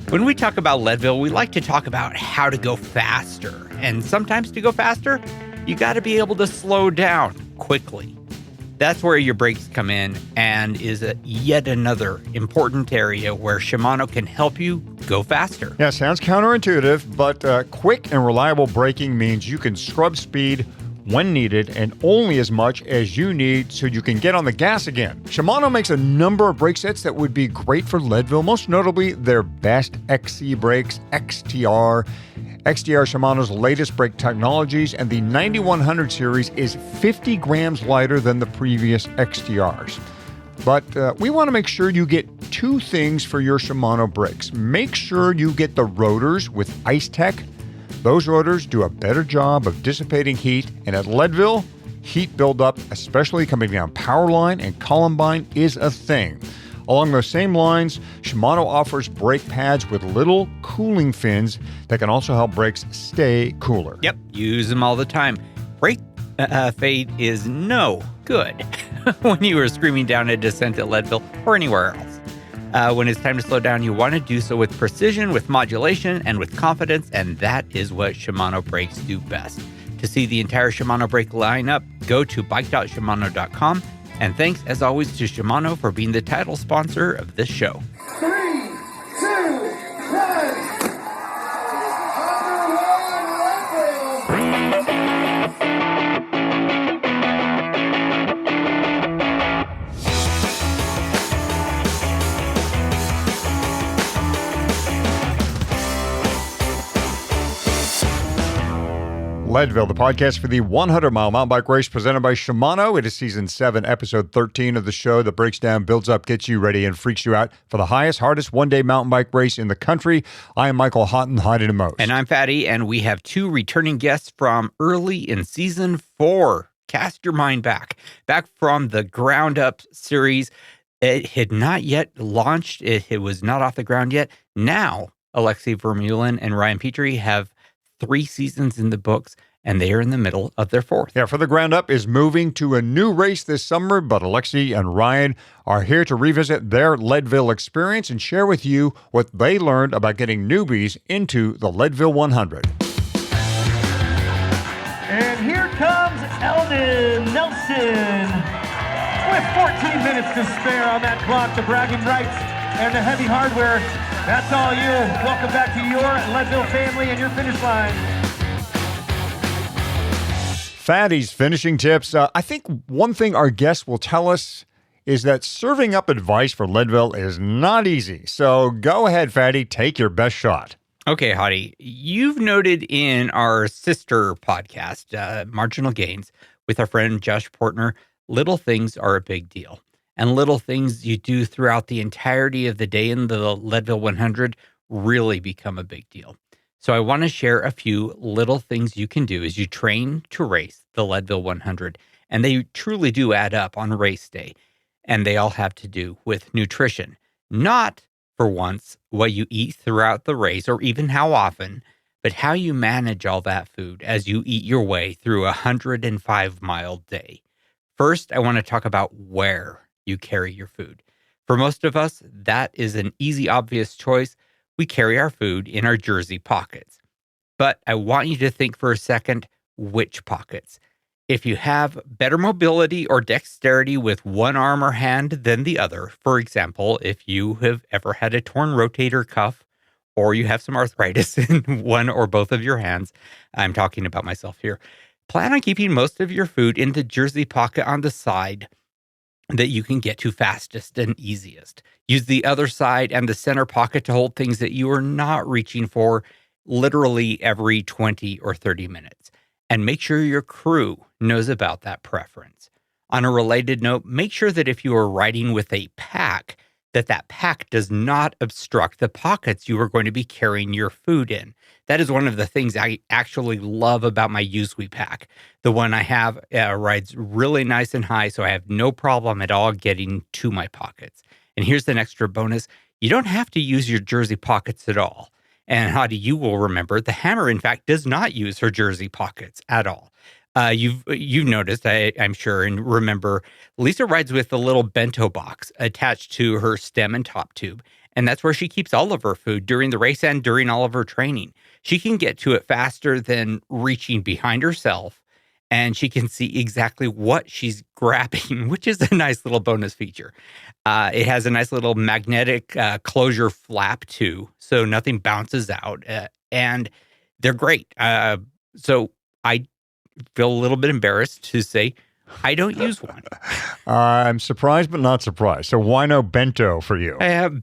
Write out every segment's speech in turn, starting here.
When we talk about Leadville, we like to talk about how to go faster. And sometimes to go faster, you got to be able to slow down quickly. That's where your brakes come in and is yet another important area where Shimano can help you go faster. Yeah, sounds counterintuitive, but quick and reliable braking means you can scrub speed when needed and only as much as you need so you can get on the gas again. Shimano makes a number of brake sets that would be great for Leadville, most notably their best XC brakes, XTR. XTR Shimano's latest brake technologies, and the 9100 series is 50 grams lighter than the previous XTRs. But we want to make sure you get two things for your Shimano brakes. Make sure you get the rotors with Ice Tech. Those rotors do a better job of dissipating heat, and at Leadville, heat buildup, especially coming down Powerline and Columbine, is a thing. Along those same lines, Shimano offers brake pads with little cooling fins that can also help brakes stay cooler. Yep, use them all the time. Brake fade is no good when you are screaming down a descent at Leadville or anywhere else. When it's time to slow down, you want to do so with precision, with modulation, and with confidence, and that is what Shimano brakes do best. To see the entire Shimano brake lineup, go to bike.shimano.com, and thanks, as always, to Shimano for being the title sponsor of this show. 3, 2, 1. Leadville, the podcast for the 100-mile mountain bike race presented by Shimano. It is Season 7, Episode 13 of the show that breaks down, builds up, gets you ready, and freaks you out for the highest, hardest one-day mountain bike race in the country. I am Michael Houghton, hiding the most. And I'm Fatty, and we have two returning guests from early in Season 4. Cast your mind back from the Ground Up series. It had not yet launched. It was not off the ground yet. Now, Alexey, Vermeulen, and Ryan Petry have 3 seasons in the books, and they are in the middle of their 4th. Yeah, For the Ground Up is moving to a new race this summer, but Alexey and Ryan are here to revisit their Leadville experience and share with you what they learned about getting newbies into the Leadville 100. And here comes Eldon Nelson with 14 minutes to spare on that clock. The bragging rights and the heavy hardware. That's all you. Welcome back to your Leadville family and your finish line. Fatty's finishing tips. I think one thing our guests will tell us is that serving up advice for Leadville is not easy. So go ahead, Fatty, take your best shot. Okay, Hottie, you've noted in our sister podcast, Marginal Gains, with our friend Josh Portner, little things are a big deal. And little things you do throughout the entirety of the day in the Leadville 100 really become a big deal. So I want to share a few little things you can do as you train to race the Leadville 100. And they truly do add up on race day. And they all have to do with nutrition. Not, for once, what you eat throughout the race or even how often, but how you manage all that food as you eat your way through a 105-mile day. First, I want to talk about where you carry your food. For most of us, that is an easy, obvious choice. We carry our food in our jersey pockets. But I want you to think for a second, which pockets? If you have better mobility or dexterity with one arm or hand than the other, for example, if you have ever had a torn rotator cuff or you have some arthritis in one or both of your hands, I'm talking about myself here, plan on keeping most of your food in the jersey pocket on the side that you can get to fastest and easiest. Use the other side and the center pocket to hold things that you are not reaching for literally every 20 or 30 minutes. And make sure your crew knows about that preference. On a related note, make sure that if you are riding with a pack, that pack does not obstruct the pockets you are going to be carrying your food in. That is one of the things I actually love about my Usui pack. The one I have rides really nice and high, so I have no problem at all getting to my pockets. And here's an extra bonus. You don't have to use your jersey pockets at all. And Hadi, you will remember, the Hammer, in fact, does not use her jersey pockets at all. You've noticed, I'm sure, and remember, Lisa rides with a little bento box attached to her stem and top tube. And that's where she keeps all of her food during the race and during all of her training. She can get to it faster than reaching behind herself, and she can see exactly what she's grabbing, which is a nice little bonus feature. It has a nice little magnetic closure flap too, so nothing bounces out, and they're great. So I feel a little bit embarrassed to say I don't use one. I'm surprised, but not surprised. So why no bento for you?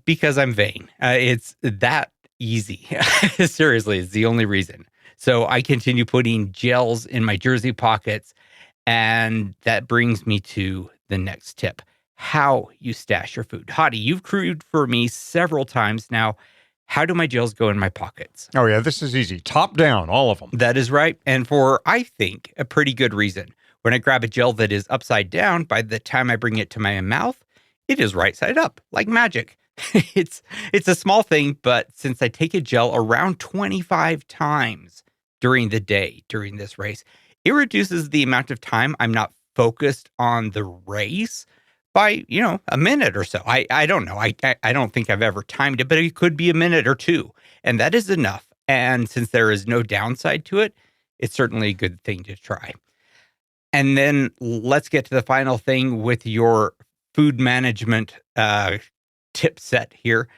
Because I'm vain. It's that easy. Seriously, it's the only reason. So I continue putting gels in my jersey pockets. And that brings me to the next tip, how you stash your food. Hottie, you've crewed for me several times now. How do my gels go in my pockets? Oh, yeah, this is easy. Top down, all of them. That is right. And for, I think, a pretty good reason. When I grab a gel that is upside down, by the time I bring it to my mouth, it is right side up, like magic. It's a small thing, but since I take a gel around 25 times during the day during this race, it reduces the amount of time I'm not focused on the race by, a minute or so. I don't know. I don't think I've ever timed it, but it could be a minute or two. And that is enough. And since there is no downside to it, it's certainly a good thing to try. And then let's get to the final thing with your food management tip set here.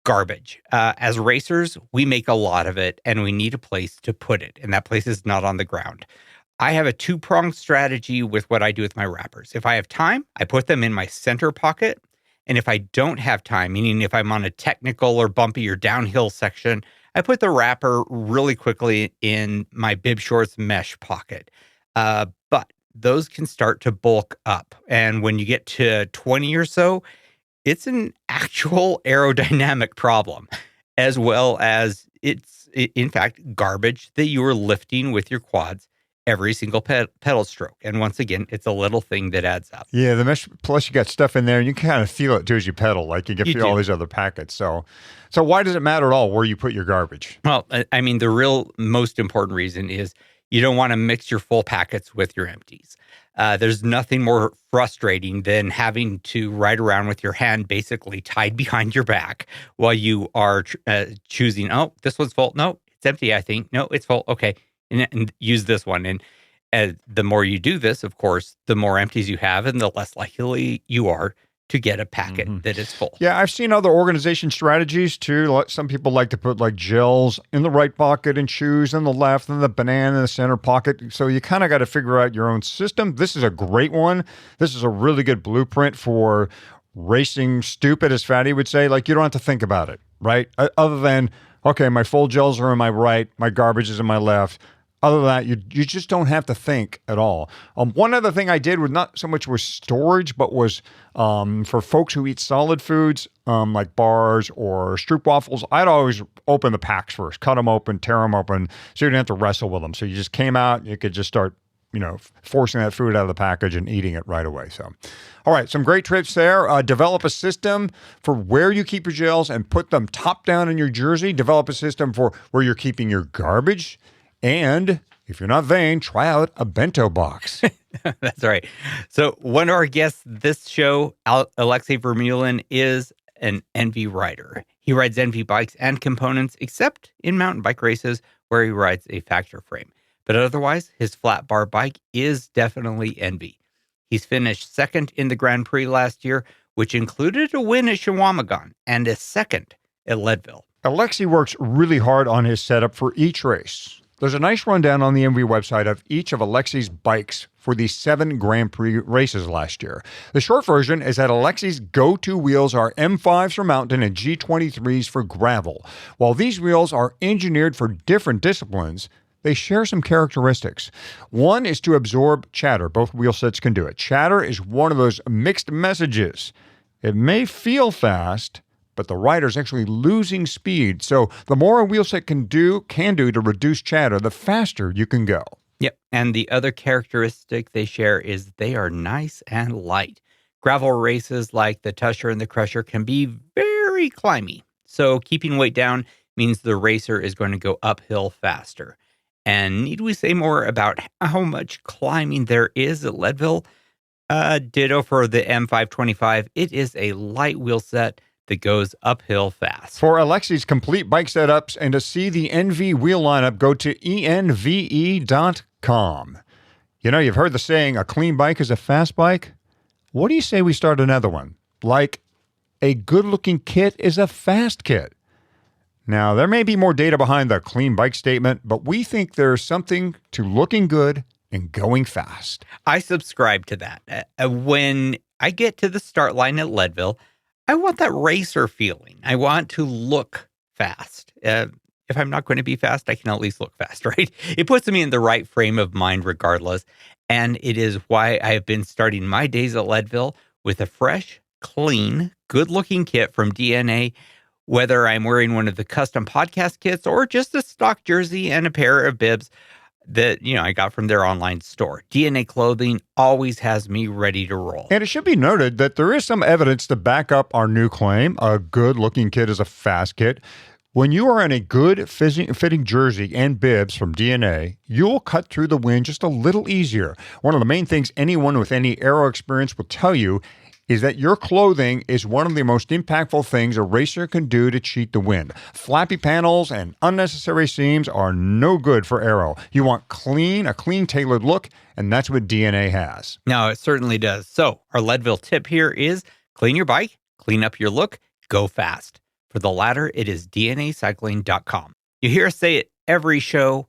Garbage. As racers, we make a lot of it and we need a place to put it. And that place is not on the ground. I have a two-pronged strategy with what I do with my wrappers. If I have time, I put them in my center pocket. And if I don't have time, meaning if I'm on a technical or bumpy or downhill section, I put the wrapper really quickly in my bib shorts mesh pocket. But those can start to bulk up. And when you get to 20 or so, it's an actual aerodynamic problem, as well as it's, in fact, garbage that you are lifting with your quads every single pedal stroke. And once again, it's a little thing that adds up. Yeah, the mesh, plus you got stuff in there, and you can kind of feel it too as you pedal, like you can feel all these other packets. So why does it matter at all where you put your garbage? Well, I mean, the real most important reason is you don't want to mix your full packets with your empties. There's nothing more frustrating than having to ride around with your hand basically tied behind your back while you are choosing, oh, this one's full. No, it's empty, I think. No, it's full. Okay. And use this one. And the more you do this, of course, the more empties you have and the less likely you are to get a packet that is full. Yeah, I've seen other organization strategies too. Some people like to put like gels in the right pocket and shoes in the left and the banana in the center pocket. So you kind of got to figure out your own system. This is a great one. This is a really good blueprint for racing stupid, as Fatty would say. Like, you don't have to think about it, right? Other than, okay, my full gels are in my right, my garbage is in my left. Other than that, you just don't have to think at all. One other thing I did was not so much was storage, but was for folks who eat solid foods, like bars or stroopwafels, I'd always open the packs first, cut them open, tear them open, so you didn't have to wrestle with them. So you just came out, you could just start, forcing that food out of the package and eating it right away. So, all right, some great tips there. Develop a system for where you keep your gels and put them top down in your jersey. Develop a system for where you're keeping your garbage. And if you're not vain, try out a bento box. That's right. So one of our guests this show, Alexey Vermeulen, is an NV rider. He rides NV bikes and components, except in mountain bike races where he rides a factor frame. But otherwise, his flat bar bike is definitely NV. He's finished second in the Grand Prix last year, which included a win at Chequamegon and a second at Leadville. Alexey works really hard on his setup for each race. There's a nice rundown on the MV website of each of Alexey's bikes for the 7 Grand Prix races last year. The short version is that Alexey's go-to wheels are M5s for mountain and G23s for gravel. While these wheels are engineered for different disciplines, they share some characteristics. One is to absorb chatter. Both wheel sets can do it. Chatter is one of those mixed messages. It may feel fast, but the rider's actually losing speed. So the more a wheel set can do to reduce chatter, the faster you can go. Yep. And the other characteristic they share is they are nice and light. Gravel races like the Tusher and the Crusher can be very climby. So keeping weight down means the racer is going to go uphill faster. And need we say more about how much climbing there is at Leadville? Ditto for the M525. It is a light wheel set that goes uphill fast. For Alexey's complete bike setups and to see the NV wheel lineup, go to enve.com. You know, you've heard the saying, a clean bike is a fast bike. What do you say we start another one? Like, a good-looking kit is a fast kit. Now, there may be more data behind the clean bike statement, but we think there's something to looking good and going fast. I subscribe to that. When I get to the start line at Leadville, I want that racer feeling. I want to look fast. If I'm not going to be fast, I can at least look fast, right? It puts me in the right frame of mind regardless. And it is why I have been starting my days at Leadville with a fresh, clean, good-looking kit from DNA, whether I'm wearing one of the custom podcast kits or just a stock jersey and a pair of bibs that, I got from their online store. DNA Clothing always has me ready to roll. And it should be noted that there is some evidence to back up our new claim, a good-looking kit is a fast kit. When you are in a good fitting jersey and bibs from DNA, you'll cut through the wind just a little easier. One of the main things anyone with any aero experience will tell you is that your clothing is one of the most impactful things a racer can do to cheat the wind. Flappy panels and unnecessary seams are no good for aero. You want a clean tailored look, and that's what DNA has. No, it certainly does. So our Leadville tip here is clean your bike, clean up your look, go fast. For the latter, it is dnacycling.com. You hear us say it every show.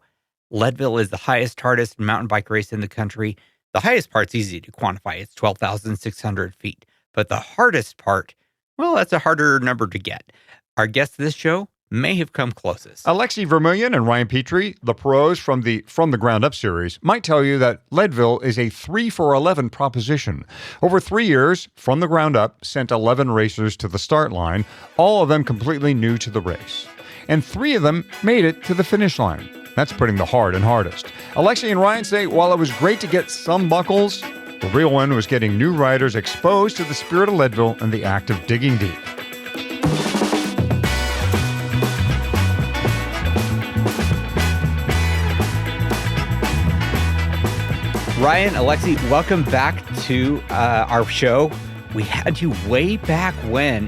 Leadville is the highest, hardest mountain bike race in the country. The highest part's easy to quantify. It's 12,600 feet. But the hardest part, well, that's a harder number to get. Our guests this show may have come closest. Alexey Vermeulen and Ryan Petry, the pros from the Ground Up series, might tell you that Leadville is a 3 for 11 proposition. Over 3 years, From the Ground Up sent 11 racers to the start line, all of them completely new to the race. And 3 of them made it to the finish line. That's putting the hard and hardest. Alexey and Ryan say while it was great to get some buckles, the real one was getting new riders exposed to the spirit of Leadville and the act of digging deep. Ryan, Alexey, welcome back to our show. We had you way back when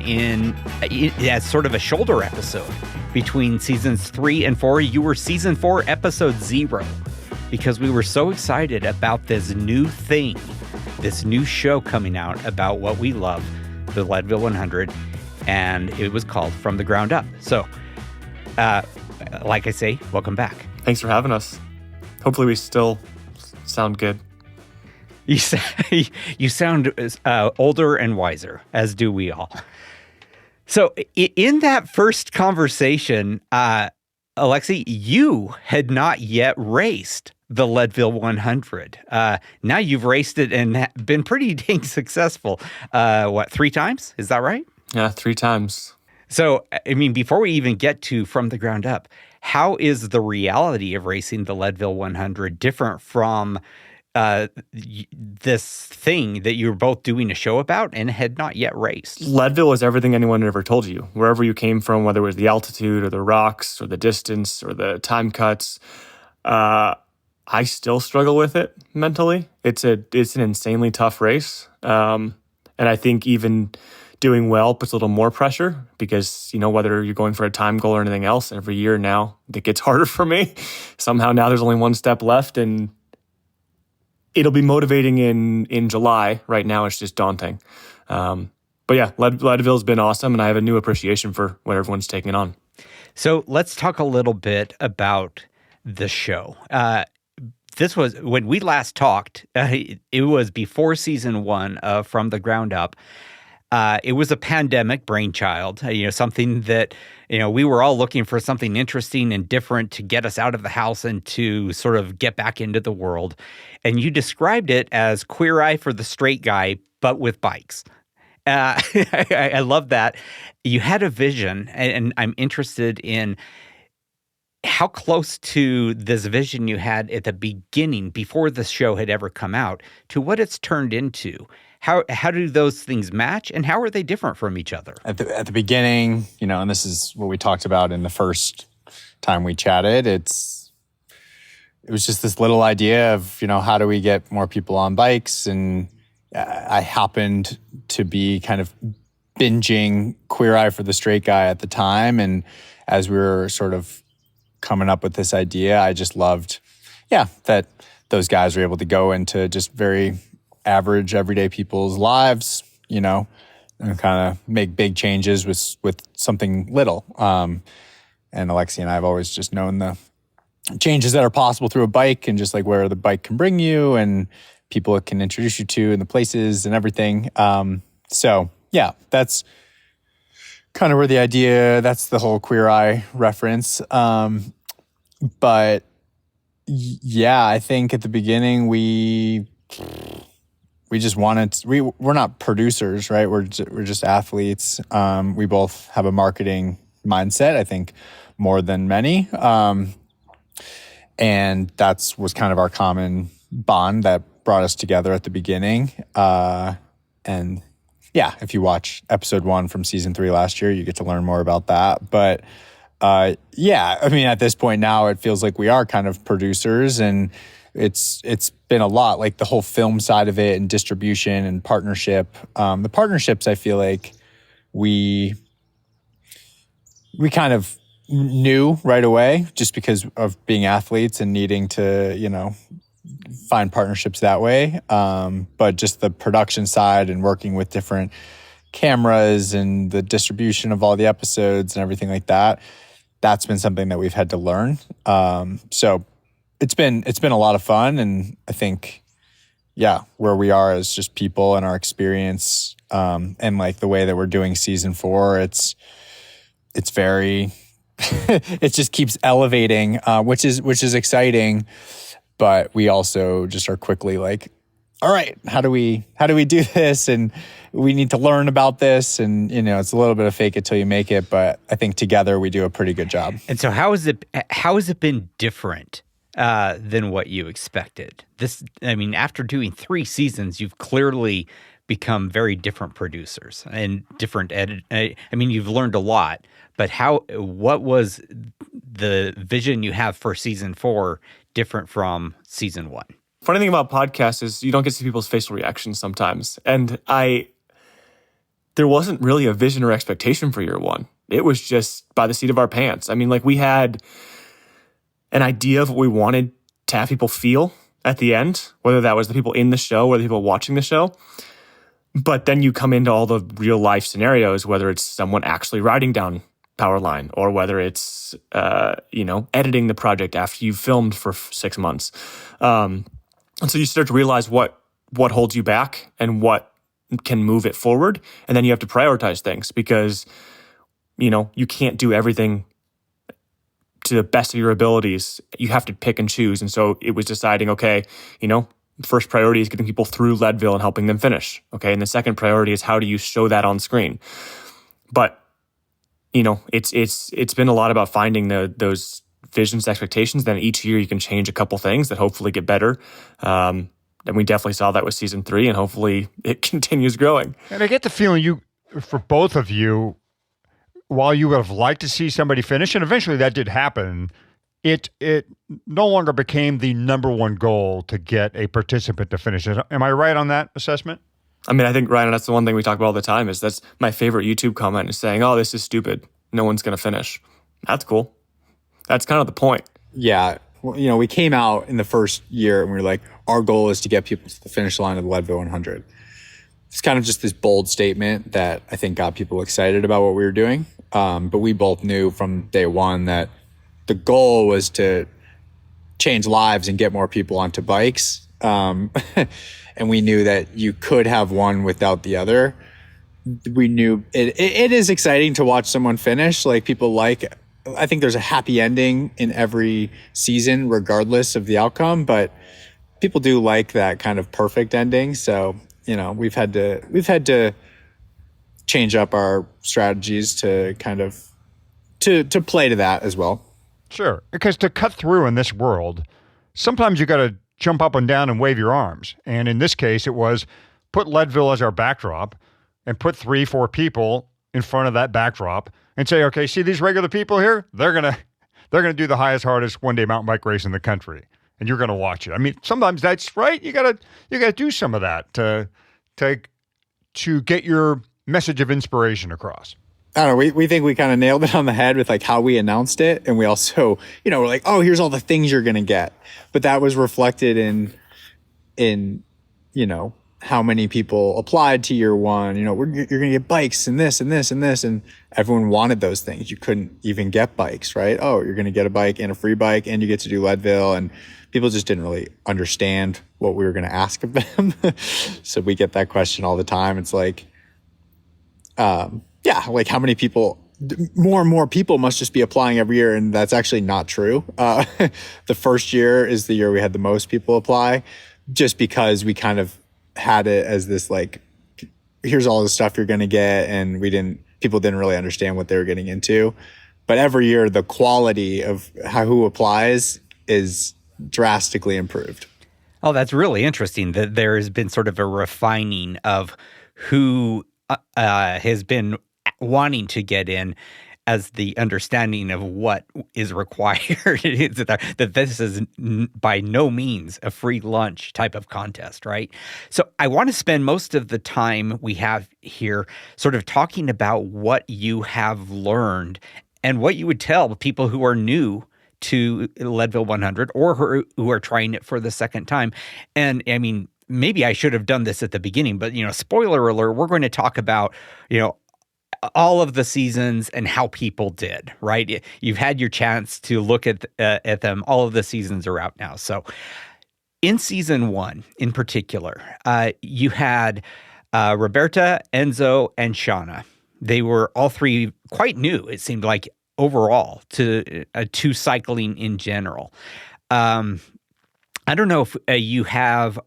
as sort of a shoulder episode between seasons 3 and 4. You were season 4, episode 0, because we were so excited about this new thing, this new show coming out about what we love, the Leadville 100, and it was called From the Ground Up. So, like I say, welcome back. Thanks for having us. Hopefully we still sound good. You sound older and wiser, as do we all. So in that first conversation, Alexey, you had not yet raced the Leadville 100. Now you've raced it and been pretty dang successful. 3 times? Is that right? Yeah, 3 times. So, I mean, before we even get to From the Ground Up, how is the reality of racing the Leadville 100 different from this thing that you were both doing a show about and had not yet raced? Leadville is everything anyone ever told you. Wherever you came from, whether it was the altitude or the rocks or the distance or the time cuts, I still struggle with it mentally. It's an insanely tough race. And I think even doing well puts a little more pressure because, whether you're going for a time goal or anything else, every year now it gets harder for me. Somehow now there's only one step left, and it'll be motivating in July. Right now it's just daunting. But yeah, Leadville's been awesome, and I have a new appreciation for what everyone's taking on. So let's talk a little bit about the show. This was, when we last talked, it was before season 1 of From the Ground Up. It was a pandemic brainchild, something that, we were all looking for something interesting and different to get us out of the house and to sort of get back into the world. And you described it as Queer Eye for the Straight Guy, but with bikes. I love that. You had a vision, and I'm interested in how close to this vision you had at the beginning, before the show had ever come out, to what it's turned into. How do those things match, and how are they different from each other? At the beginning, and this is what we talked about in the first time we chatted, it was just this little idea of, how do we get more people on bikes? And I happened to be kind of binging Queer Eye for the Straight Guy at the time. And as we were sort of coming up with this idea, I just loved, that those guys were able to go into just very average, everyday people's lives, and kind of make big changes with something little. And Alexey and I have always just known the changes that are possible through a bike and just like where the bike can bring you and people it can introduce you to and the places and everything. So that's kind of where the idea, that's the whole Queer Eye reference. But I think at the beginning we just wanted, we're not producers, right? We're just athletes. We both have a marketing mindset, I think more than many. And that's was kind of our common bond that brought us together at the beginning. And if you watch episode 1 from season 3 last year, you get to learn more about that. But I mean, at this point now, it feels like we are kind of producers, and it's been a lot, like the whole film side of it and distribution and partnership. The partnerships, I feel like we kind of knew right away just because of being athletes and needing to, find partnerships that way. But just the production side and working with different cameras and the distribution of all the episodes and everything like that, that's been something that we've had to learn. So it's been a lot of fun. And I think, where we are as just people and our experience, and like the way that we're doing season 4, it's very, it just keeps elevating, which is exciting. But we also just are quickly like, all right, how do we do this? And we need to learn about this. And, it's a little bit of fake it till you make it. But I think together we do a pretty good job. And so how has it been different than what you expected? After doing 3 seasons, you've clearly become very different producers and different you've learned a lot, but what was the vision you have for season 4 different from season 1? Funny thing about podcasts is you don't get to see people's facial reactions sometimes. And there wasn't really a vision or expectation for year 1. It was just by the seat of our pants. I mean, like we had an idea of what we wanted to have people feel at the end, whether that was the people in the show or the people watching the show. But then you come into all the real life scenarios, whether it's someone actually riding down Powerline or whether it's, editing the project after you've filmed for 6 months. And so you start to realize what holds you back and what can move it forward. And then you have to prioritize things because, you can't do everything to the best of your abilities. You have to pick and choose. And so it was deciding, okay, first priority is getting people through Leadville and helping them finish. Okay. And the second priority is how do you show that on screen? But, it's been a lot about finding those visions, expectations. Then each year you can change a couple things that hopefully get better. And we definitely saw that with season 3, and hopefully it continues growing. And I get the feeling for both of you, while you would have liked to see somebody finish, and eventually that did happen, it no longer became the number one goal to get a participant to finish. Am I right on that assessment? I think, Ryan, that's the one thing we talk about all the time is that's my favorite YouTube comment is saying, oh, this is stupid. No one's going to finish. That's cool. That's kind of the point. Yeah. Well, we came out in the first year and we were like, our goal is to get people to the finish line of the Leadville 100. It's kind of just this bold statement that I think got people excited about what we were doing. But we both knew from day one that the goal was to change lives and get more people onto bikes. And we knew that you could have one without the other. We knew it is exciting to watch someone finish. Like I think there's a happy ending in every season, regardless of the outcome, but people do like that kind of perfect ending. So, we've had to change up our strategies to kind of to play to that as well. Sure. Because to cut through in this world, sometimes you got to jump up and down and wave your arms. And in this case, it was put Leadville as our backdrop and put 3-4 people in front of that backdrop and say, okay, see these regular people here? They're gonna do the highest, hardest one-day mountain bike race in the country, and you're gonna watch it. I mean, sometimes that's right. You gotta do some of that to get your message of inspiration across? I don't know. We think we kind of nailed it on the head with like how we announced it. And we also, we're like, oh, here's all the things you're going to get. But that was reflected in, how many people applied to year one. You're going to get bikes and this and this and this. And everyone wanted those things. You couldn't even get bikes, right? Oh, you're going to get a bike and a free bike and you get to do Leadville. And people just didn't really understand what we were going to ask of them. So we get that question all the time. It's like, like how many people, more and more people must just be applying every year. And that's actually not true. The first year is the year we had the most people apply, just because we kind of had it as this, like, here's all the stuff you're going to get. And people didn't really understand what they were getting into. But every year, the quality of who applies is drastically improved. Oh, that's really interesting that there has been sort of a refining of who has been wanting to get in, as the understanding of what is required. That this is by no means a free lunch type of contest, right? So I want to spend most of the time we have here sort of talking about what you have learned and what you would tell people who are new to Leadville 100 or who are trying it for the second time. And I mean, maybe I should have done this at the beginning, but spoiler alert, we're going to talk about, all of the seasons and how people did, right? You've had your chance to look at them. All of the seasons are out now. So in season one, in particular, you had Roberta, Enzo, and Shauna. They were all three quite new, it seemed like, overall to cycling in general. I don't know if you have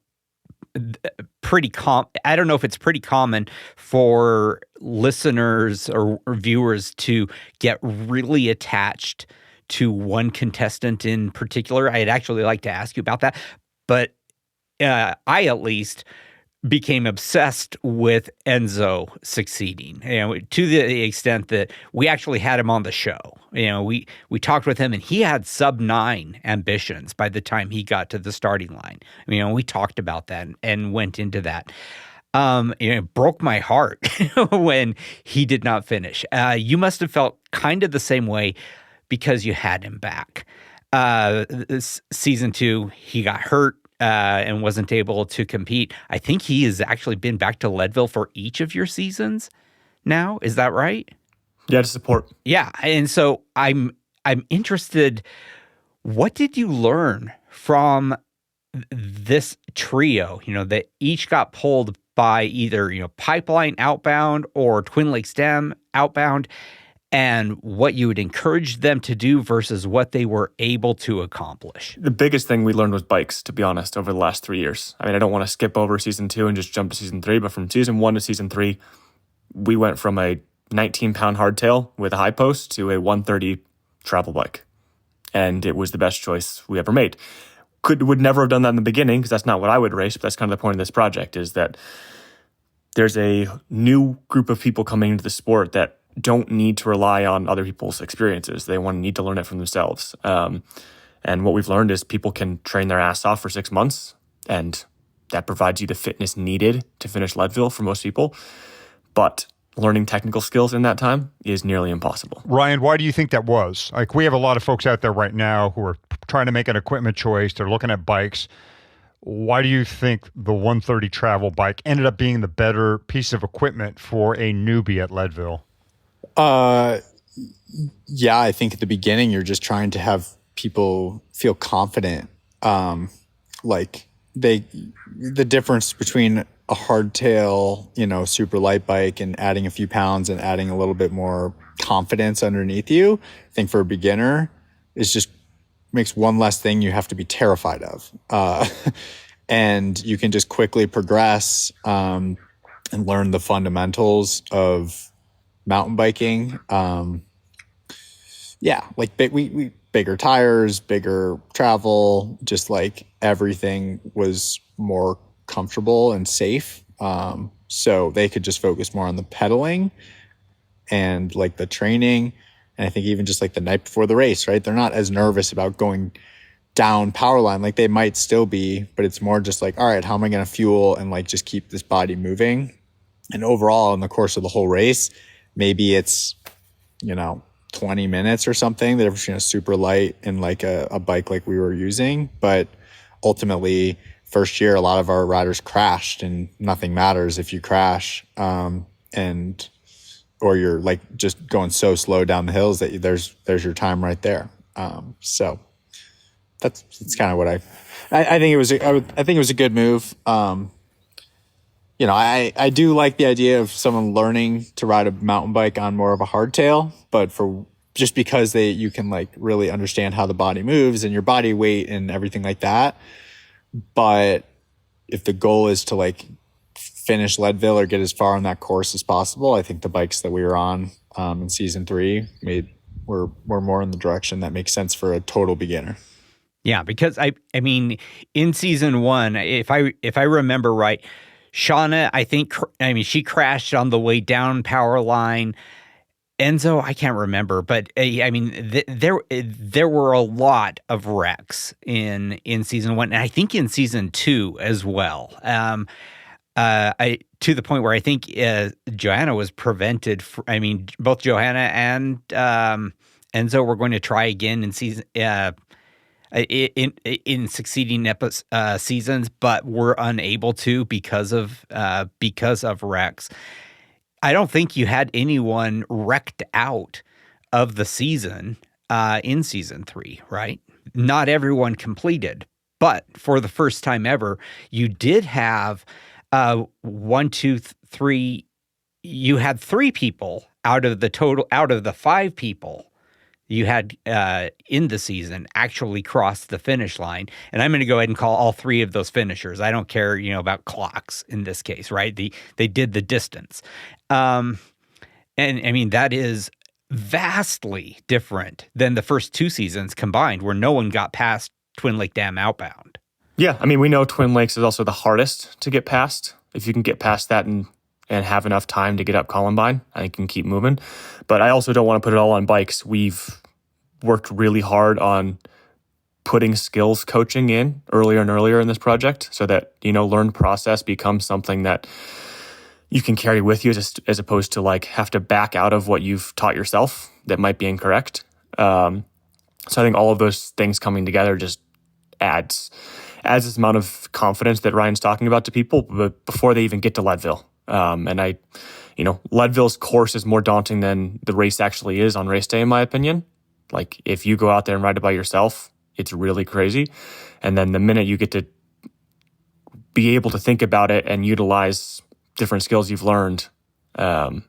I don't know if it's pretty common for listeners or viewers to get really attached to one contestant in particular. I'd actually like to ask you about that. But I at least became obsessed with Enzo succeeding, to the extent that we actually had him on the show. We talked with him, and he had sub-9 ambitions by the time he got to the starting line. We talked about that and went into that. It broke my heart when he did not finish. You must have felt kind of the same way because you had him back. Season 2, he got hurt and wasn't able to compete. I think he has actually been back to Leadville for each of your seasons now. Is that right? Yeah, to support. Yeah, and so I'm interested. What did you learn from this trio? That each got pulled by either Pipeline outbound or Twin Lakes Dam outbound, and what you would encourage them to do versus what they were able to accomplish. The biggest thing we learned was bikes, to be honest, over the last 3 years. I mean, I don't want to skip over season 2 and just jump to season 3, but from season 1 to season 3, we went from a 19-pound hardtail with a high post to a 130 travel bike. And it was the best choice we ever made. Would never have done that in the beginning, because that's not what I would race, but that's kind of the point of this project, is that there's a new group of people coming into the sport that don't need to rely on other people's experiences. They need to learn it from themselves. And what we've learned is people can train their ass off for 6 months, and that provides you the fitness needed to finish Leadville for most people. But learning technical skills in that time is nearly impossible. Ryan, why do you think that was? Like, we have a lot of folks out there right now who are trying to make an equipment choice. They're looking at bikes. Why do you think the 130 travel bike ended up being the better piece of equipment for a newbie at Leadville? Yeah, I think at the beginning, you're just trying to have people feel confident. The difference between a hardtail, super light bike and adding a few pounds and adding a little bit more confidence underneath you, I think for a beginner is just makes one less thing you have to be terrified of. And you can just quickly progress, and learn the fundamentals of mountain biking. We bigger tires, bigger travel, just like everything was more comfortable and safe. So they could just focus more on the pedaling and like the training. And I think even just like the night before the race, right? They're not as nervous about going down power line. Like they might still be, but it's more just like, all right, how am I going to fuel and like just keep this body moving? And overall, in the course of the whole race, maybe it's, 20 minutes or something. They're super light and like a bike like we were using. But ultimately, first year, a lot of our riders crashed, and nothing matters if you crash. Or you're like just going so slow down the hills that there's your time right there. So that's kind of what I think it was. I think it was a good move. I do like the idea of someone learning to ride a mountain bike on more of a hardtail, but just because you can like really understand how the body moves and your body weight and everything like that. But if the goal is to like finish Leadville or get as far on that course as possible, I think the bikes that we were on in season 3 were more in the direction that makes sense for a total beginner. Yeah, because I mean, in season 1, if I remember right, Shauna, she crashed on the way down power line. Enzo, I can't remember, but there were a lot of wrecks in season 1, and I think in season 2 as well. To the point where I think Johanna was prevented. Both Johanna and Enzo were going to try again in season in succeeding seasons, but were unable to because of wrecks. I don't think you had anyone wrecked out of the season in season 3, right? Not everyone completed, but for the first time ever, you did have 1, 2, 3. You had 3 people out of the 5 people you had in the season actually cross the finish line. And I'm going to go ahead and call all 3 of those finishers. I don't care, about clocks in this case, right? They did the distance. And that is vastly different than the first 2 seasons combined, where no one got past Twin Lake Dam outbound. Yeah, we know Twin Lakes is also the hardest to get past. If you can get past that and have enough time to get up Columbine, I think you can keep moving. But I also don't want to put it all on bikes. We've worked really hard on putting skills coaching in earlier and earlier in this project so that, learned process becomes something that you can carry with you as opposed to like have to back out of what you've taught yourself that might be incorrect. So I think all of those things coming together just adds this amount of confidence that Ryan's talking about to people before they even get to Leadville. Leadville's course is more daunting than the race actually is on race day, in my opinion. Like if you go out there and ride it by yourself, it's really crazy. And then the minute you get to be able to think about it and utilize different skills you've learned, I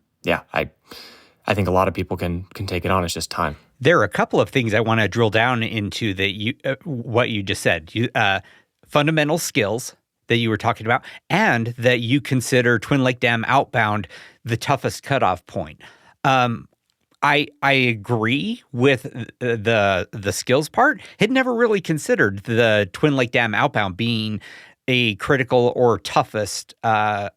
think a lot of people can take it on. It's just time. There are a couple of things I want to drill down into that what you just said. Fundamental skills that you were talking about, and that you consider Twin Lake Dam outbound the toughest cutoff point. I agree with the skills part. Had never really considered the Twin Lake Dam outbound being a critical or toughest time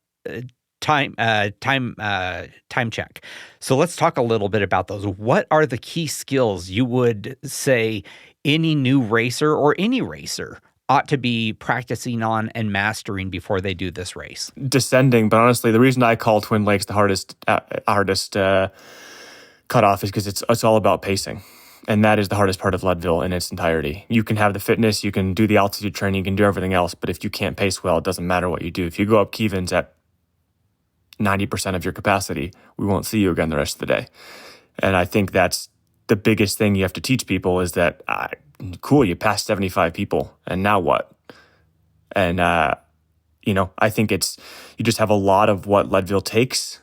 check. So let's talk a little bit about those. What are the key skills you would say any new racer or any racer ought to be practicing on and mastering before they do this race? Descending, but honestly, the reason I call Twin Lakes the hardest cutoff is because it's all about pacing. And that is the hardest part of Leadville in its entirety. You can have the fitness, you can do the altitude training, you can do everything else, but if you can't pace well, it doesn't matter what you do. If you go up Kevins at 90% of your capacity, we won't see you again the rest of the day. And I think that's the biggest thing you have to teach people is that, cool, you passed 75 people, and now what? And, I think you just have a lot of what Leadville takes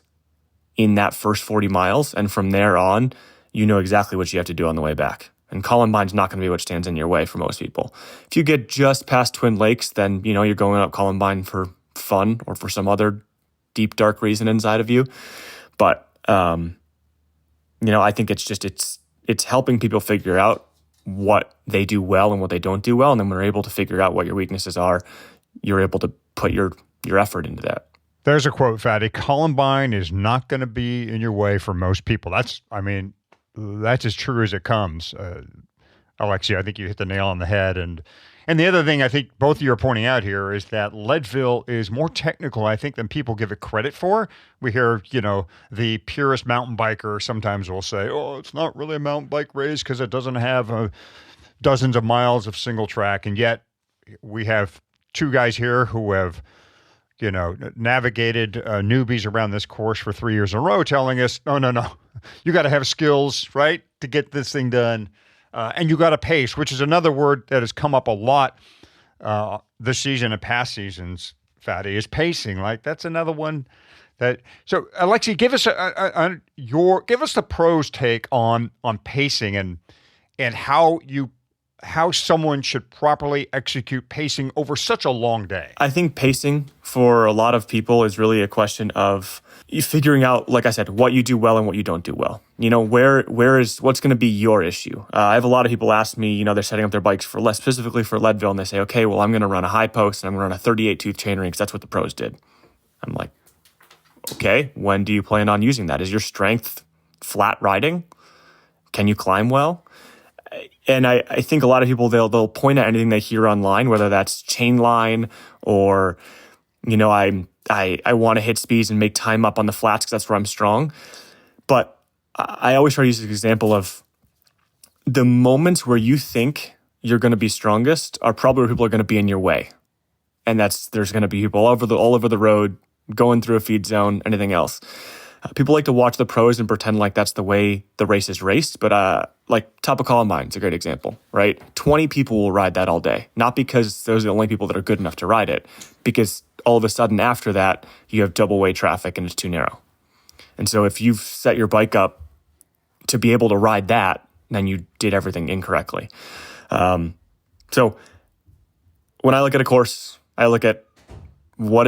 in that first 40 miles, and from there on, you know exactly what you have to do on the way back. And Columbine's not going to be what stands in your way for most people. If you get just past Twin Lakes, then, you're going up Columbine for fun or for some other deep, dark reason inside of you. But, I think it's helping people figure out what they do well and what they don't do well. And then when you're able to figure out what your weaknesses are, you're able to put your effort into that. There's a quote, Fatty. Columbine is not going to be in your way for most people. That's as true as it comes. Alexey, I think you hit the nail on the head. And And the other thing I think both of you are pointing out here is that Leadville is more technical, I think, than people give it credit for. We hear, the purest mountain biker sometimes will say, oh, it's not really a mountain bike race because it doesn't have dozens of miles of single track. And yet we have two guys here who have, navigated newbies around this course for 3 years in a row telling us, no, you got to have skills, right, to get this thing done. And you got to pace, which is another word that has come up a lot this season and past seasons, Fatty, is pacing. Like that's another one that. So Alexey, give us give us the pros take on pacing and how someone should properly execute pacing over such a long day. I think pacing for a lot of people is really a question of you figuring out, like I said, what you do well and what you don't do well. What's going to be your issue? I have a lot of people ask me, they're setting up their bikes specifically for Leadville, and they say, okay, well, I'm going to run a high post and I'm going to run a 38 tooth chainring because that's what the pros did. I'm like, okay, when do you plan on using that? Is your strength flat riding? Can you climb well? And I think a lot of people, they'll point at anything they hear online, whether that's chain line or, I want to hit speeds and make time up on the flats because that's where I'm strong. But I always try to use this example of the moments where you think you're going to be strongest are probably where people are going to be in your way. And there's going to be people all over the road, going through a feed zone, anything else. People like to watch the pros and pretend like that's the way the race is raced, but like Top of Columbine is a great example, right? 20 people will ride that all day, not because those are the only people that are good enough to ride it, because all of a sudden after that, you have double way traffic and it's too narrow. And so if you've set your bike up to be able to ride that, then you did everything incorrectly. So when I look at a course, I look at where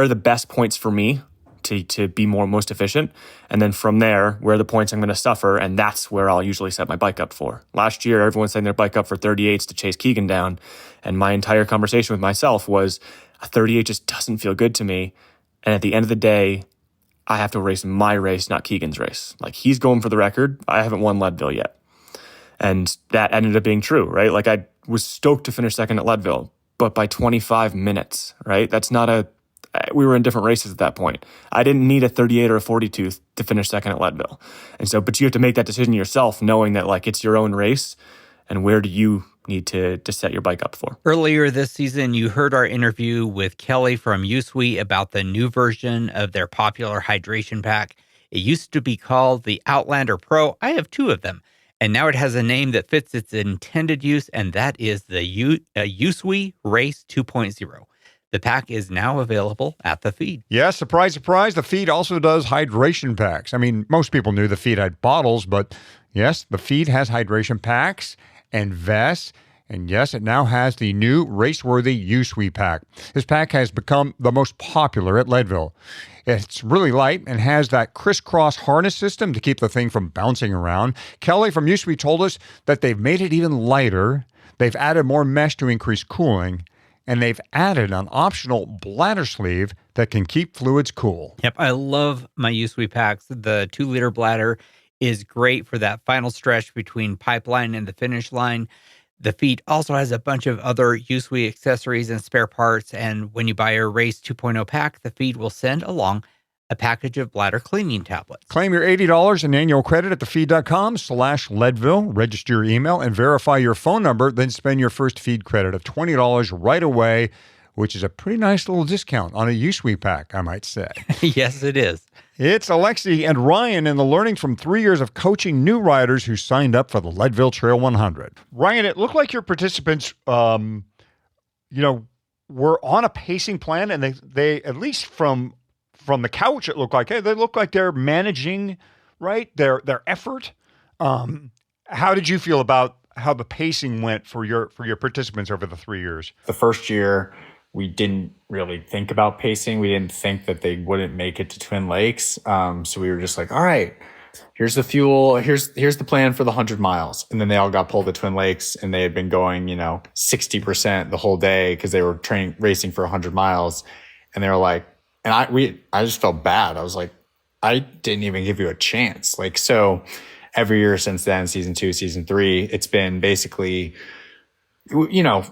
are the best points for me to be most efficient. And then from there, where are the points I'm going to suffer? And that's where I'll usually set my bike up for. Last year, everyone's setting their bike up for 38s to chase Keegan down. And my entire conversation with myself was a 38 just doesn't feel good to me. And at the end of the day, I have to race my race, not Keegan's race. Like he's going for the record. I haven't won Leadville yet. And that ended up being true, right? Like I was stoked to finish second at Leadville, but by 25 minutes, right? We were in different races at that point. I didn't need a 38 or a 40 tooth to finish second at Leadville. And so, but you have to make that decision yourself, knowing that like it's your own race and where do you need to set your bike up for. Earlier this season, you heard our interview with Kelly from USWE about the new version of their popular hydration pack. It used to be called the Outlander Pro. I have two of them. And now it has a name that fits its intended use, and that is the USWE Race 2.0. The pack is now available at the feed. Yes, surprise, surprise. The feed also does hydration packs. I mean, most people knew the feed had bottles, but yes, the feed has hydration packs and vests. And yes, it now has the new race-worthy USWE pack. This pack has become the most popular at Leadville. It's really light and has that crisscross harness system to keep the thing from bouncing around. Kelly from USWE told us that they've made it even lighter. They've added more mesh to increase cooling. And they've added an optional bladder sleeve that can keep fluids cool. Yep, I love my USWE packs. The 2-liter bladder is great for that final stretch between pipeline and the finish line. The feed also has a bunch of other USWE accessories and spare parts. And when you buy a Race 2.0 pack, the feed will send along a package of bladder cleaning tablets. Claim your $80 in annual credit at thefeed.com/Leadville. Register your email and verify your phone number. Then spend your first feed credit of $20 right away, which is a pretty nice little discount on a USWE pack, I might say. Yes, it is. It's Alexey and Ryan and the learning from 3 years of coaching new riders who signed up for the Leadville Trail 100. Ryan, it looked like your participants, were on a pacing plan, and they at least from the couch, it looked like, hey, they look like they're managing, right, their effort. How did you feel about how the pacing went for your participants over the 3 years? The first year, we didn't really think about pacing. We didn't think that they wouldn't make it to Twin Lakes. So we were just like, all right, here's the fuel. Here's the plan for the 100 miles. And then they all got pulled to Twin Lakes, and they had been going, 60% the whole day because they were racing for 100 miles. And they were like, and I just felt bad. I was like, I didn't even give you a chance. Like, so every year since then, season 2, season 3, it's been basically you know,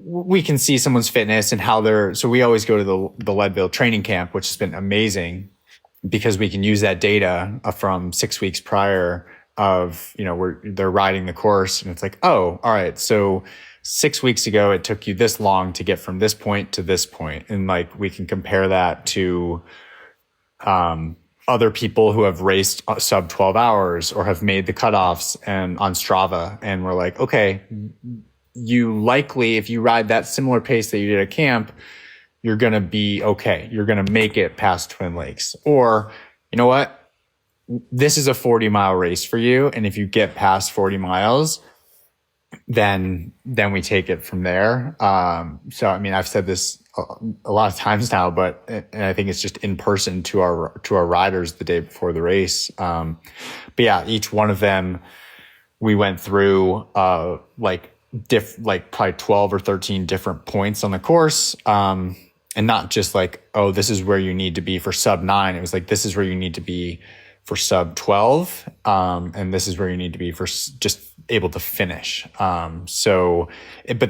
we can see someone's fitness and how they're, so we always go to the Leadville training camp, which has been amazing because we can use that data from 6 weeks prior of, you know, where they're riding the course and it's like, oh, all right. So 6 weeks ago, it took you this long to get from this point to this point. And like, we can compare that to, other people who have raced sub 12 hours or have made the cutoffs and on Strava. And we're like, okay, you likely, if you ride that similar pace that you did at camp, you're going to be okay. You're going to make it past Twin Lakes. Or, you know what? This is a 40-mile race for you. And if you get past 40 miles, then we take it from there. So, I mean, I've said this a lot of times now, and I think it's just in person to our riders the day before the race. But yeah, each one of them, we went through, like probably 12 or 13 different points on the course. And not just like, oh, this is where you need to be for sub 9. It was like, this is where you need to be for sub 12. And this is where you need to be for just able to finish. But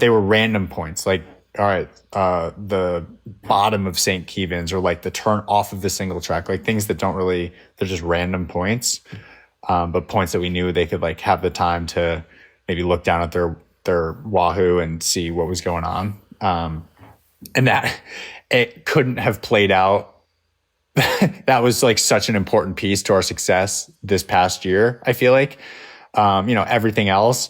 they were random points. Like, all right, the bottom of St. Kevin's or like the turn off of the single track, like things that don't really, they're just random points. But points that we knew they could like have the time to maybe look down at their Wahoo and see what was going on. And that it couldn't have played out. That was like such an important piece to our success this past year, I feel like. Everything else.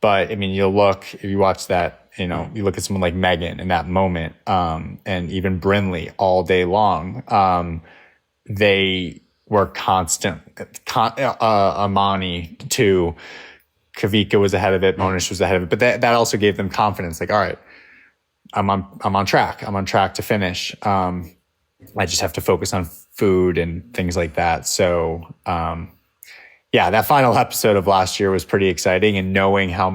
But I mean, if you watch that, you look at someone like Megan in that moment, and even Brinley all day long, they were constant. Amani too. Kavika was ahead of it. Monish was ahead of it. But that also gave them confidence. Like, all right, I'm on track. I'm on track to finish. I just have to focus on food and things like that. So, yeah, that final episode of last year was pretty exciting, and knowing how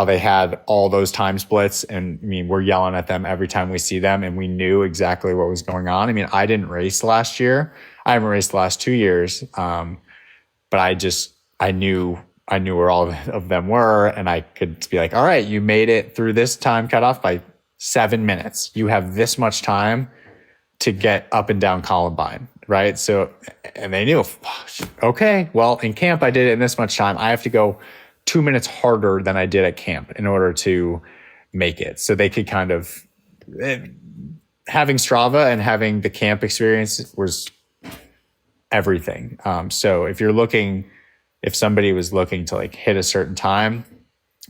they had all those time splits. And I mean, we're yelling at them every time we see them, and we knew exactly what was going on. I mean, I didn't race last year. I haven't raced the last 2 years. But I knew where all of them were, and I could be like, all right, you made it through this time cutoff by 7 minutes. You have this much time to get up and down Columbine, right? So, and they knew, okay, well, in camp, I did it in this much time. I have to go 2 minutes harder than I did at camp in order to make it. So they could kind of, having Strava and having the camp experience was everything. So if somebody was looking to like hit a certain time,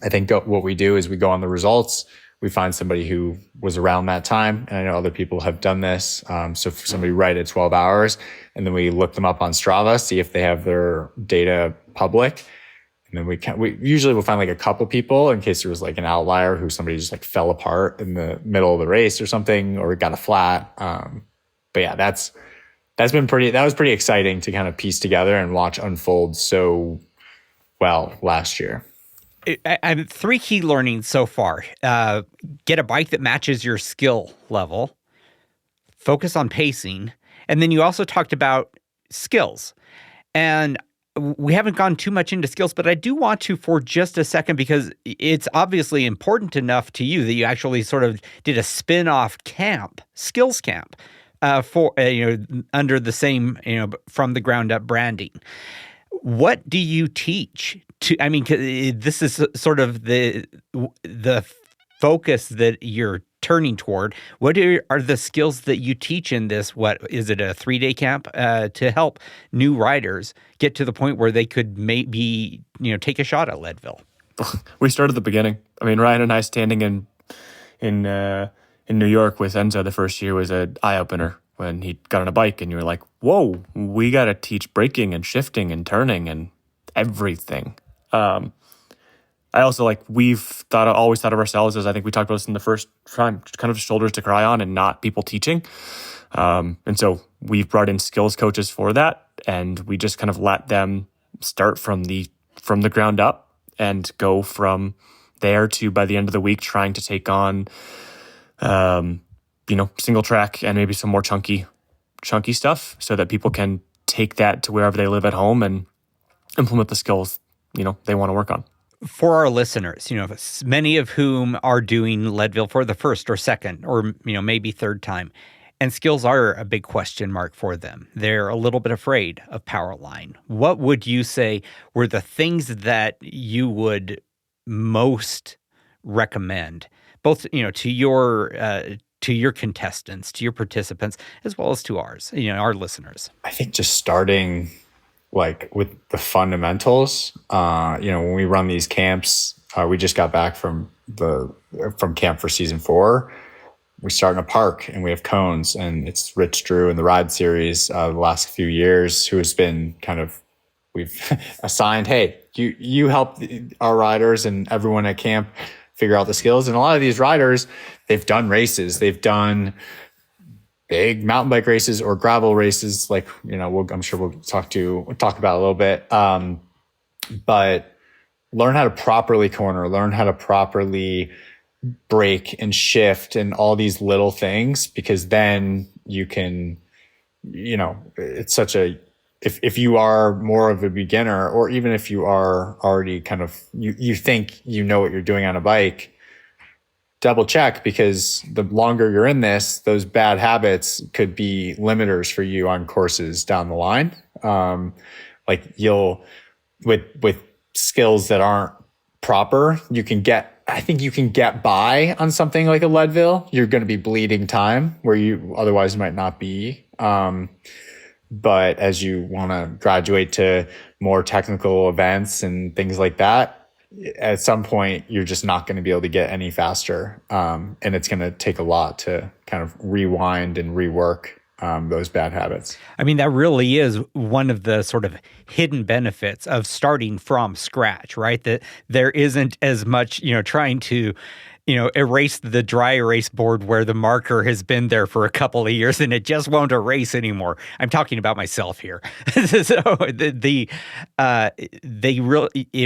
I think what we do is we go on the results. We find somebody who was around that time. And I know other people have done this. So for somebody right at 12 hours, and then we look them up on Strava, see if they have their data public. And then we usually will find like a couple people in case there was like an outlier who somebody just like fell apart in the middle of the race or something, or got a flat. But yeah, that was pretty exciting to kind of piece together and watch unfold so well last year. I'm 3 key learnings so far. Get a bike that matches your skill level, focus on pacing, and then you also talked about skills. And we haven't gone too much into skills, but I do want to for just a second, because it's obviously important enough to you that you actually sort of did a spin-off camp, skills camp, for under the same, from the ground up branding. What do you teach? This is sort of the focus that you're turning toward. What are the skills that you teach in this? What is it, a 3-day camp to help new riders get to the point where they could maybe take a shot at Leadville? We started at the beginning. I mean, Ryan and I standing in New York with Enzo the first year was an eye opener when he got on a bike, and you were like, "Whoa, we got to teach braking and shifting and turning and everything." I also we've always thought of ourselves as, I think we talked about this in the first time, kind of shoulders to cry on and not people teaching. And so we've brought in skills coaches for that, and we just kind of let them start from the ground up and go from there to, by the end of the week, trying to take on, single track and maybe some more chunky stuff, so that people can take that to wherever they live at home and implement the skills, they want to work on. For our listeners, many of whom are doing Leadville for the first or second or, maybe third time, and skills are a big question mark for them. They're a little bit afraid of power line. What would you say were the things that you would most recommend, both, to your contestants, to your participants, as well as to ours, our listeners? I think just starting like with the fundamentals. When we run these camps, we just got back from camp for season 4. We start in a park and we have cones, and it's Rich Drew in the Ride series the last few years, who has been we've assigned, hey, you help our riders and everyone at camp figure out the skills. And a lot of these riders, they've done races, they've done big mountain bike races or gravel races, like, I'm sure we'll talk about a little bit. But learn how to properly corner, learn how to properly brake and shift and all these little things, because then you can, it's such a, if you are more of a beginner, or even if you are already kind of, you think you know what you're doing on a bike, double check, because the longer you're in this, those bad habits could be limiters for you on courses down the line. Like with skills that aren't proper, I think you can get by on something like a Leadville. You're going to be bleeding time where you otherwise might not be. But as you want to graduate to more technical events and things like that, at some point, you're just not going to be able to get any faster. And it's going to take a lot to kind of rewind and rework those bad habits. I mean, that really is one of the sort of hidden benefits of starting from scratch, right? That there isn't as much, trying to, erase the dry erase board where the marker has been there for a couple of years and it just won't erase anymore. I'm talking about myself here. So it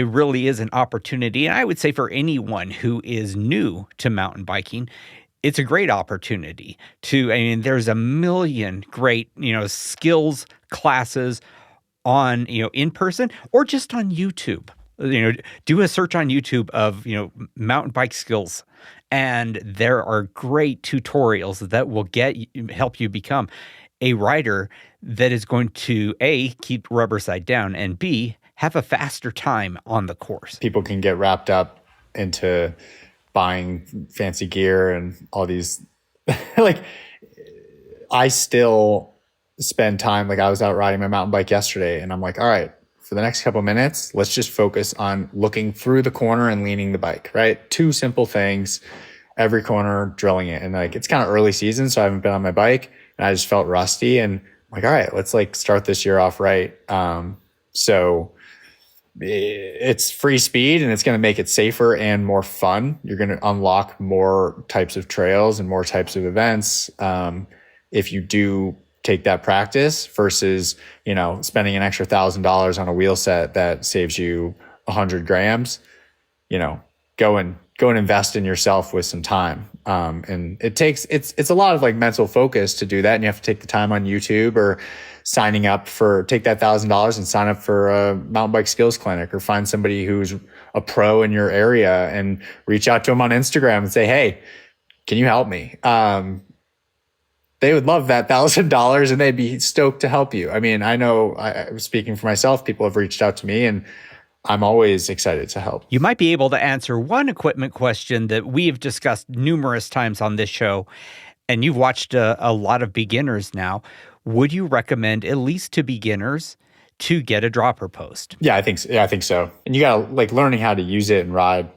really is an opportunity. And I would say for anyone who is new to mountain biking, it's a great opportunity there's a million great, skills classes on, in person or just on YouTube. Do a search on YouTube of, mountain bike skills. And there are great tutorials that will help you become a rider that is going to A, keep rubber side down, and B, have a faster time on the course. People can get wrapped up into buying fancy gear and all these, like, I still spend time, like I was out riding my mountain bike yesterday and I'm like, all right, for the next couple of minutes, let's just focus on looking through the corner and leaning the bike, right? 2 simple things, every corner, drilling it. And like, it's kind of early season, so I haven't been on my bike and I just felt rusty, and I'm like, all right, let's like start this year off right. So it's free speed and it's going to make it safer and more fun. You're going to unlock more types of trails and more types of events. If you do take that practice versus, spending an extra $1,000 on a wheel set that saves you 100 grams, go and invest in yourself with some time. And it's a lot of like mental focus to do that. And you have to take the time on YouTube or take that $1,000 and sign up for a mountain bike skills clinic, or find somebody who's a pro in your area and reach out to them on Instagram and say, hey, can you help me? They would love that $1,000 and they'd be stoked to help you. I mean, I know, speaking for myself, people have reached out to me and I'm always excited to help. You might be able to answer one equipment question that we have discussed numerous times on this show, and you've watched a lot of beginners now. Would you recommend, at least to beginners, to get a dropper post? Yeah, I think so. And you got to like learning how to use it and ride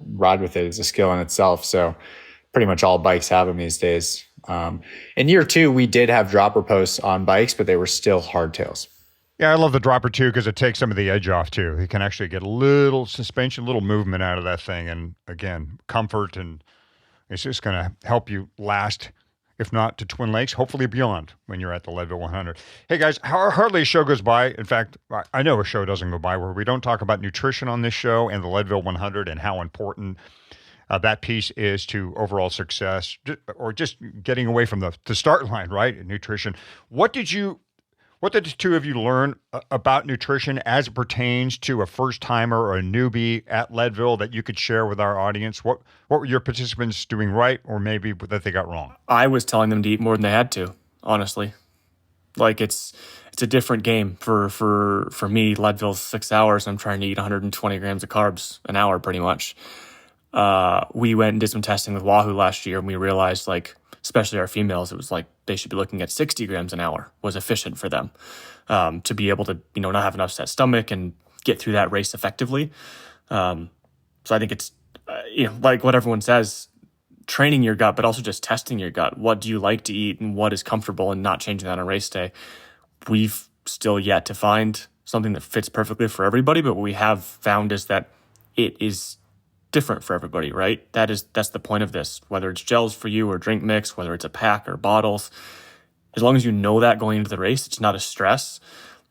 with it is a skill in itself. So pretty much all bikes have them these days. In year 2, we did have dropper posts on bikes, but they were still hardtails. Yeah, I love the dropper too, because it takes some of the edge off too. You can actually get a little suspension, a little movement out of that thing. And again, comfort, and it's just going to help you last, if not to Twin Lakes, hopefully beyond when you're at the Leadville 100. Hey guys, hardly a show goes by. In fact, I know a show doesn't go by where we don't talk about nutrition on this show and the Leadville 100 and how important that piece is to overall success, or just getting away from the start line, right? Nutrition. What did you What did the two of you learn about nutrition as it pertains to a first-timer or a newbie at Leadville that you could share with our audience? What were your participants doing right or maybe that they got wrong? I was telling them to eat more than they had to, honestly. Like it's a different game for me. Leadville's 6 hours. I'm trying to eat 120 grams of carbs an hour pretty much. We went and did some testing with Wahoo last year and we realized like, especially our females, it was like they should be looking at 60 grams an hour was efficient for them to be able to, not have an upset stomach and get through that race effectively. So I think it's, like what everyone says, training your gut, but also just testing your gut. What do you like to eat and what is comfortable and not changing that on race day? We've still yet to find something that fits perfectly for everybody, but what we have found is that it is different for everybody, right? That's the point of this, whether it's gels for you or drink mix, whether it's a pack or bottles. As long as you know that going into the race, it's not a stress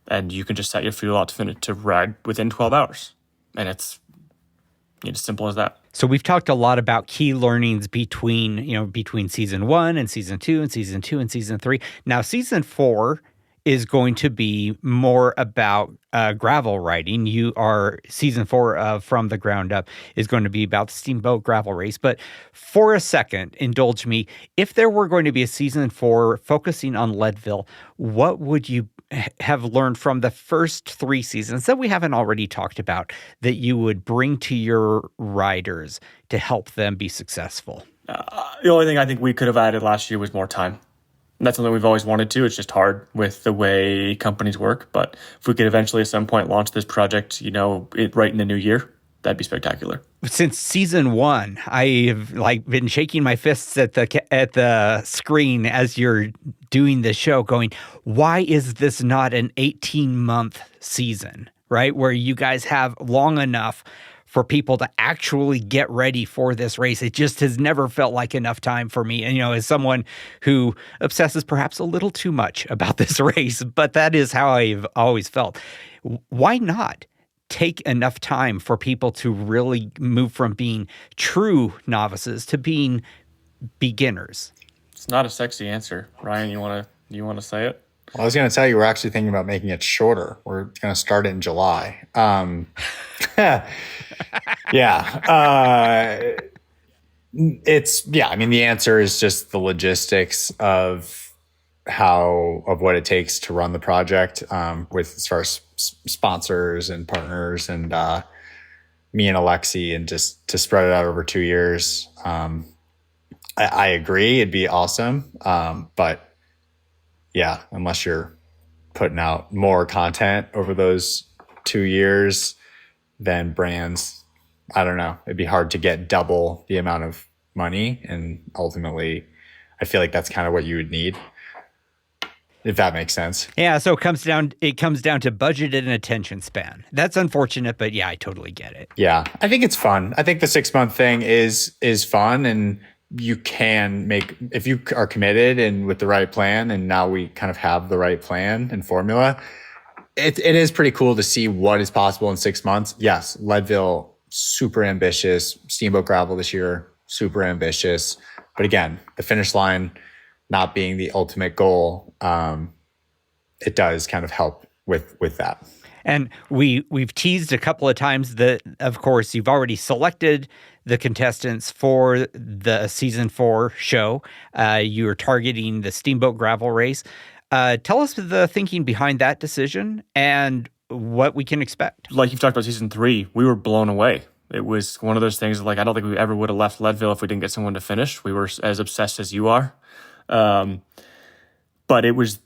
and you can just set your fuel out to ride within 12 hours. And it's as simple as that. So we've talked a lot about key learnings between season 1 and season 2 and season 2 and season 3. Now season 4 is going to be more about gravel riding. Season 4 of From the Ground Up is going to be about the Steamboat Gravel Race. But for a second, indulge me, if there were going to be a season 4 focusing on Leadville, what would you have learned from the first 3 seasons that we haven't already talked about that you would bring to your riders to help them be successful? The only thing I think we could have added last year was more time. And that's something we've always wanted to. It's just hard with the way companies work. But if we could eventually at some point launch this project, right in the new year, that'd be spectacular. Since season 1, I've been shaking my fists at the screen as you're doing the show going, why is this not an 18-month season, right? Where you guys have long enough for people to actually get ready for this race. It just has never felt like enough time for me. And, as someone who obsesses perhaps a little too much about this race, but that is how I've always felt. Why not take enough time for people to really move from being true novices to being beginners? It's not a sexy answer. Ryan, you want to say it? Well, I was going to tell you, we're actually thinking about making it shorter. We're going to start it in July. Yeah. The answer is just the logistics of what it takes to run the project, with as far as sponsors and partners and me and Alexey, and just to spread it out over 2 years. I agree. It'd be awesome. But yeah, unless you're putting out more content over those 2 years, then brands, I don't know, it'd be hard to get double the amount of money. And ultimately, I feel like that's kind of what you would need, if that makes sense. Yeah, so it comes down to budget and attention span. That's unfortunate, but yeah, I totally get it. Yeah, I think it's fun. I think the 6-month thing is fun, and you can make, if you are committed and with the right plan, and now we kind of have the right plan and formula, it is pretty cool to see what is possible in 6 months. Yes, Leadville, super ambitious. Steamboat Gravel this year, super ambitious. But again, the finish line not being the ultimate goal, it does kind of help with that. And we've teased a couple of times that, of course, you've already selected the contestants for the season 4 show. You're targeting the Steamboat Gravel Race. Tell us the thinking behind that decision and what we can expect. Like you've talked about season 3, we were blown away. It was one of those things I don't think we ever would have left Leadville if we didn't get someone to finish. We were as obsessed as you are. But it was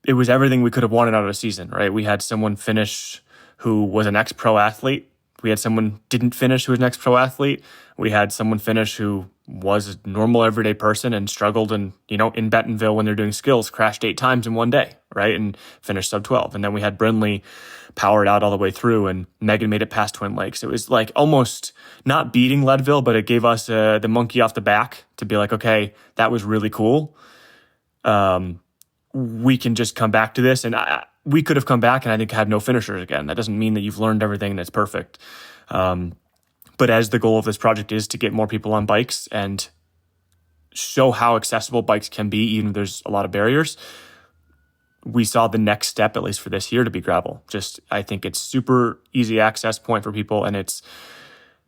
everything we could have wanted out of a season, right? We had someone finish who was an ex-pro athlete. We had someone didn't finish who was an ex-pro athlete. We had someone finish who was a normal everyday person and struggled and, in Bentonville when they're doing skills, crashed 8 times in one day, right? And finished sub 12. And then we had Brindley powered out all the way through, and Megan made it past Twin Lakes. It was almost not beating Leadville, but it gave us the monkey off the back to be like, okay, that was really cool. We can just come back to this, and we could have come back and I think have no finishers again. That doesn't mean that you've learned everything and it's perfect. But as the goal of this project is to get more people on bikes and show how accessible bikes can be, even if there's a lot of barriers, we saw the next step, at least for this year, to be gravel. Just, I think it's super easy access point for people, and it's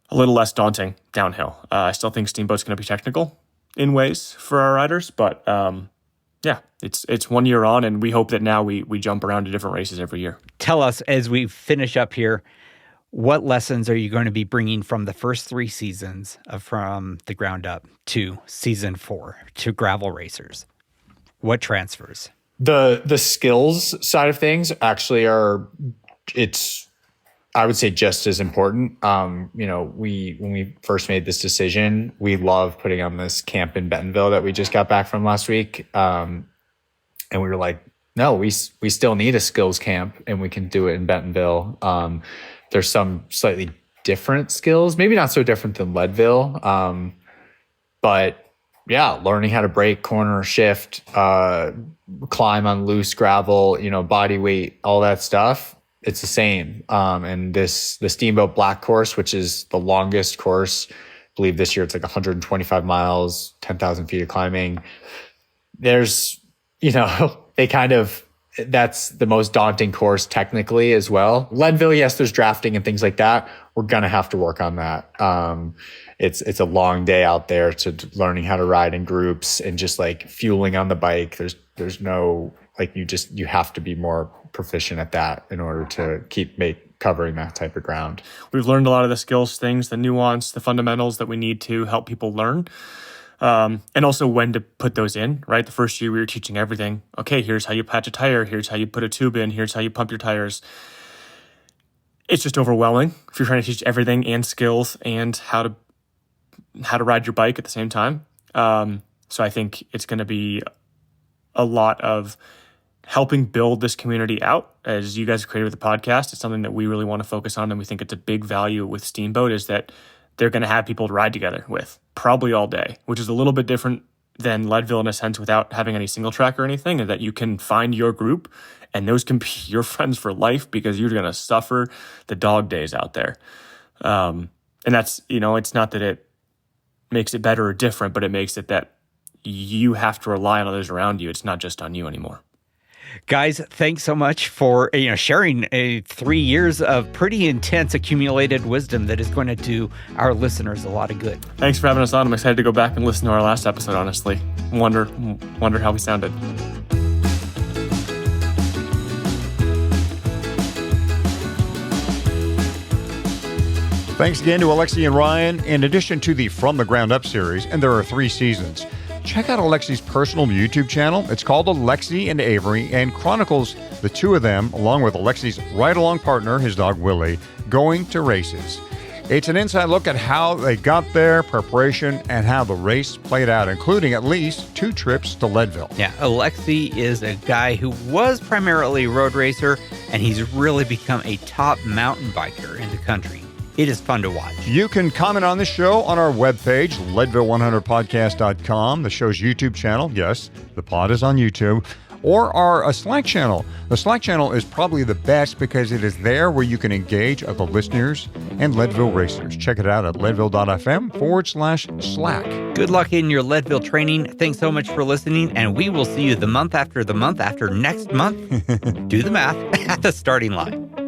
a little less daunting downhill. I still think Steamboat's going to be technical in ways for our riders, but yeah, it's 1 year on, and we hope that now we jump around to different races every year. Tell us, as we finish up here, what lessons are you going to be bringing from the first 3 seasons of From the Ground Up to season 4 to gravel racers? What transfers? The skills side of things actually it's I would say just as important. When we first made this decision, we love putting on this camp in Bentonville that we just got back from last week. And we were like, no, we still need a skills camp, and we can do it in Bentonville. There's some slightly different skills, maybe not so different than Leadville. But yeah, learning how to brake, corner, shift, climb on loose gravel, body weight, all that stuff. It's the same. And the Steamboat Black course, which is the longest course, I believe this year it's like 125 miles, 10,000 feet of climbing. There's, that's the most daunting course technically as well. Leadville, yes, there's drafting and things like that. We're going to have to work on that. It's a long day out there to learning how to ride in groups and just like fueling on the bike. There's no, like, you have to be more proficient at that in order to keep covering that type of ground. We've learned a lot of the skills things, the nuance, the fundamentals that we need to help people learn. And also when to put those in, right? The first year we were teaching everything. Okay, here's how you patch a tire. Here's how you put a tube in. Here's how you pump your tires. It's just overwhelming if you're trying to teach everything and skills and how to ride your bike at the same time. So I think it's going to be a lot of helping build this community out. As you guys created with the podcast, it's something that we really want to focus on, and we think it's a big value with Steamboat is that they're going to have people to ride together with probably all day, which is a little bit different than Leadville in a sense without having any single track or anything, and that you can find your group and those can be your friends for life because you're going to suffer the dog days out there. And that's, it's not that it makes it better or different, but it makes it that you have to rely on others around you. It's not just on you anymore. Guys, thanks so much for sharing 3 years of pretty intense accumulated wisdom that is going to do our listeners a lot of good. Thanks for having us on. I'm excited to go back and listen to our last episode, honestly. Wonder how we sounded. Thanks again to Alexey and Ryan. In addition to the From the Ground Up series, and there are 3 seasons, check out Alexey's personal YouTube channel. It's called Alexey and Avery and chronicles the 2 of them, along with Alexey's ride-along partner, his dog Willie, going to races. It's an inside look at how they got there, preparation, and how the race played out, including at least 2 trips to Leadville. Yeah, Alexey is a guy who was primarily a road racer, and he's really become a top mountain biker in the country. It is fun to watch. You can comment on this show on our webpage, Leadville100podcast.com, the show's YouTube channel. Yes, the pod is on YouTube. Or our Slack channel. The Slack channel is probably the best because it is there where you can engage other listeners and Leadville racers. Check it out at leadville.fm/Slack. Good luck in your Leadville training. Thanks so much for listening, and we will see you the month after next month. Do the math at the starting line.